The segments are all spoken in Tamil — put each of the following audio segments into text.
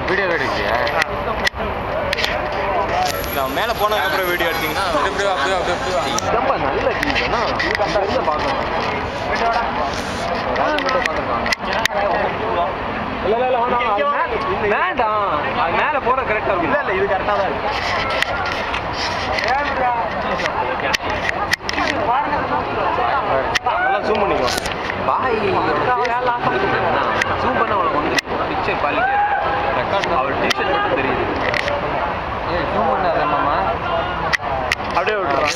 வீடியோ எடுக்கிறியா? நான் மேலே போனதுக்கப்புறம் வீடியோ எடுத்தீங்கன்னா அப்படியே நல்ல டீம்னா பார்க்கணும். வேண்டாம், அது மேலே போகிற கரெக்டாக இருக்கும். இல்லை இது கரெக்டாக தான் இருக்கு. நல்லா ஜூம் பண்ணிக்கோ. பாய் ஜூம் பண்ண அவனுக்கு வந்து பிக்சர் குவாலிட்டியாக இருக்கு. ரெக்கார்ட் அவள் டிஷர்ட் மட்டும் தெரியுது. ஜூம் பண்ணாத மாமா, அப்படியே விட்டுறான்.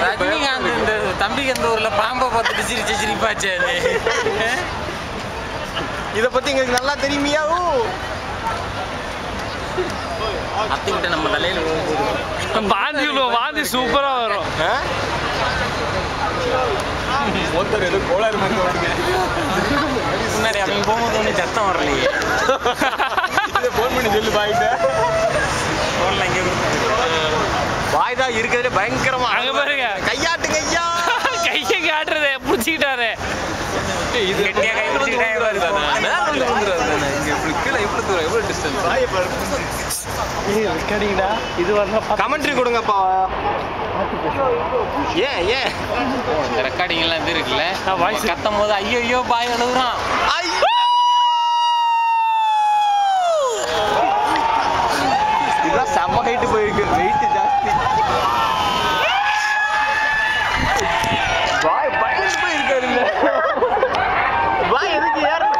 ரஜினிகாந்த் இந்த தம்பிக்கு அந்த ஊர்ல பாம்பை பார்த்துட்டு சிரிப்பாச்சு. அது இதை பத்தி எங்களுக்கு நல்லா தெரியுமியாவோ. அத்திக்கிட்ட நம்ம தலையில வாந்தி சூப்பரா வரும். ஒருத்தர் எது கோளாறு மாதிரி வருங்க. முன்னாடி அவங்க போகும்போது ஒன்றும் சத்தம் வரலையே. இதை ஃபோன் பண்ணி சொல்லு பாய்கிட்ட. ஃபோன்ல இங்கே பாய் தான் இருக்கிறதே பயங்கரமா. அங்க பாருங்க, கையாட்டு கையா கையை காட்டுறதே பிடிச்சிக்கிட்டாரு. இது கெட்டியா கை பிடிச்சிக்கிட்டே வருது. இது வரணும். கமெண்ட்ரி கொடுங்கப்பா. ஏன் இந்த ரெக்கார்டிங் எல்லாம் இது இருக்குல்ல, கத்தும் போது ஐயோ ஐயோ பாய் அழுகுறான். இதுதான் செம்ம ஹைட்டு போயிருக்கு. வெயிட் ஜாஸ்தி. பாய் பயந்து போயிருக்காருல்ல. பாய் எதுக்கு ஏறாரு?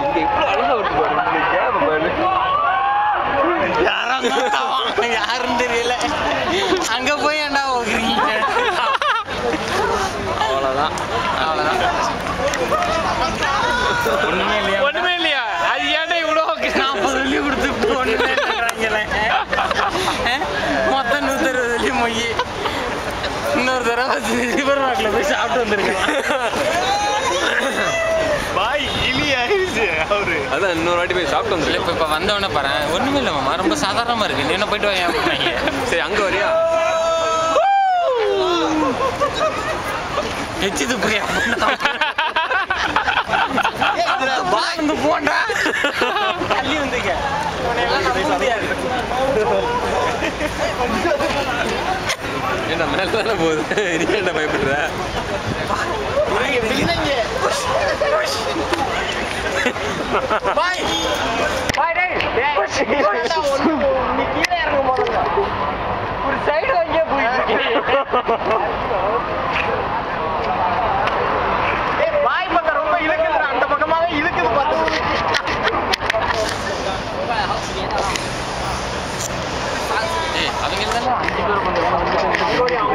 இங்க இவ்வளவு அழகா விட்டு பாரு. யாருன்னு தெரியல. அங்க போய் ஏன்டா ஓகுறீங்க? அவ்வளவுதான். ஒண்ணுமே இல்லையா? அது ஏன்டா இவ்வளோ 40 வெள்ளி கொடுத்து ஒண்ணுமே இல்லைங்கிறாங்களே. மொத்தம் 160 வெள்ளி மொய். இன்னொரு தடவை ரிவர் ராக்ல போய் சாப்பிட்டு வந்துருக்கலாம். பாய் இலி ஆயிடுச்சு அவரு. அதான் இன்னொரு வாட்டி போய் சாப்பிட்டு வந்துரு. இப்ப வந்தவொடனே பாரு, ஒண்ணுமே இல்ல மாமா, ரொம்ப சாதாரணமா இருக்கு. நீ என்ன போயிட்டு வாங்க. சரி அங்க வரியா? எச்சிது போய் வந்து போண்டா தள்ளி வந்துங்க. என்ன மேல தானே போகுது. நீ என்ன பயப்படுற? ஒரு சைடு வாங்கியே போயிட்டு வாய் பக்கம் ரொம்ப இழுக்குது. அந்த பக்கமாவே இழுக்குது பார்த்து. அவங்க 5 பேர் கொஞ்சம்